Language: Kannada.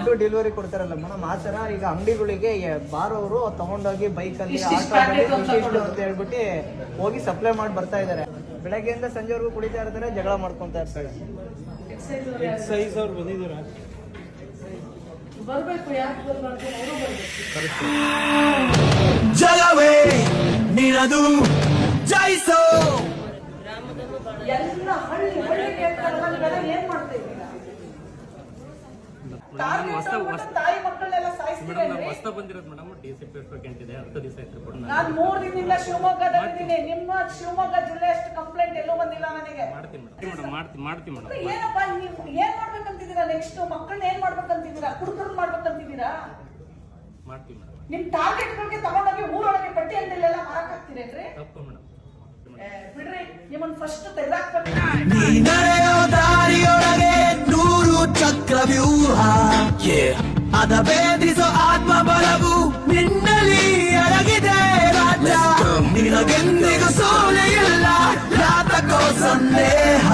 ಫುಡ್ ಡೆಲಿವರಿ ಕೊಡ್ತಾರಲ್ಲ ಮೇಡಮ್, ಆ ತರ ಈಗ ಅಂಗಡಿಗಳಿಗೆ ಬಾರೋರು ತಗೊಂಡೋಗಿ ಬೈಕಲ್ಲಿ ಆಟೋದಲ್ಲಿ ಇಷ್ಟು ಅಂತ ಹೇಳ್ಬಿಟ್ಟು ಹೋಗಿ ಸಪ್ಲೈ ಮಾಡಿ ಬರ್ತಾ ಇದಾರೆ. ಬೆಳಗ್ಗೆಯಿಂದ ಸಂಜೆವರೆಗೂ ಕುಡಿತಾ ಇರ್ತಾರೆ, ಜಗಳ ಮಾಡ್ಕೊಂತ ಇರ್ತಾರೆ. ಎಕ್ಸೈಸ್ ಅವ್ರು ಬಂದಿದ್ದೀರಾ? ಬರ್ಬೇಕು, ಯಾಕೆ ಬರ್ಬಾರ್ದು? ಅವರು ಬರ್ಬೇಕು. ಜಗವೇ ನಿನದು ಜಯಿಸೋ. ಎಲ್ಲ ಹಳ್ಳಿ ಹಳ್ಳಿಗೆ ಏನ್ ಮಾಡ್ತಾ ಇದ್ದೀರಾ? ತಾಯಿ ಮಕ್ಕಳನ್ನೆಲ್ಲ ಸಾಯಿಸ್ತೀವಿ. ಹೊಸ ಬಂದಿರೋದು ಮೇಡಮ್, ಡಿಸಿಪಿ ಇದೆ, 10 ದಿವಸ ಆಯ್ತು. ನಾನು 3 ದಿನದಿಂದ ಶಿವಮೊಗ್ಗದಲ್ಲಿದ್ದೀನಿ. ನಿಮ್ಮ ಶಿವಮೊಗ್ಗ ಜಿಲ್ಲೆ ಅಷ್ಟು ಕಂಪ್ಲೇಂಟ್ ಎಲ್ಲೂ ಬಂದಿಲ್ಲ ನನಗೆ. ಮಾಡ್ತೀನಿ ಮೇಡಮ್. ಏನಪ್ಪಾ ನೀವು ಏನ್ ಮಾಡ್ಬೇಕಂತಿದ್ದೀರಾ? ನೆಕ್ಸ್ಟ್ ಮಕ್ಕಳನ್ನ ಏನ್ ಮಾಡ್ಬೇಕಂತಿದ್ದೀರಾ? ಕುಡುಕರು ಮಾಡ್ಬೇಕಂತಿದ್ದೀರಾ? ಮಾಡ್ತೀವಿ ಮೇಡಮ್. ನಿಮ್ ಟಾರ್ಗೆಟ್ಗಳಿಗೆ ತಗೊಂಡೋಗಿ ಊರೊಳಗೆ ಪಟ್ಟಿ ಅಂಗಡಿಲೆಲ್ಲ ಮಾರಕ್ ಹಾಕ್ತೀರೇನ್ರಿ? ತಪ್ಪು ಮೇಡಮ್. ಬಿಡ್ರಿ, ನಿಮ್ಮನ್ನ ಫಸ್ಟ್ ತೆಗೆದಾಕ್ಬೇಕು. ನೀ ನಡೆಯೋ ದಾರಿಯೊಳಗೆ 100 ಚಕ್ರವ್ಯೂಹ, ಅದ ಭೇದಿಸೋ ಆತ್ಮಬಲವು ನಿನ್ನಲ್ಲಿ ಅಡಗಿದೆ. ರಾಜ ನಿನಗೆಂದಿಗೂ ಸೋಲೆ ಇಲ್ಲ, ರಾತಕೋ ಸಂದೇಹ.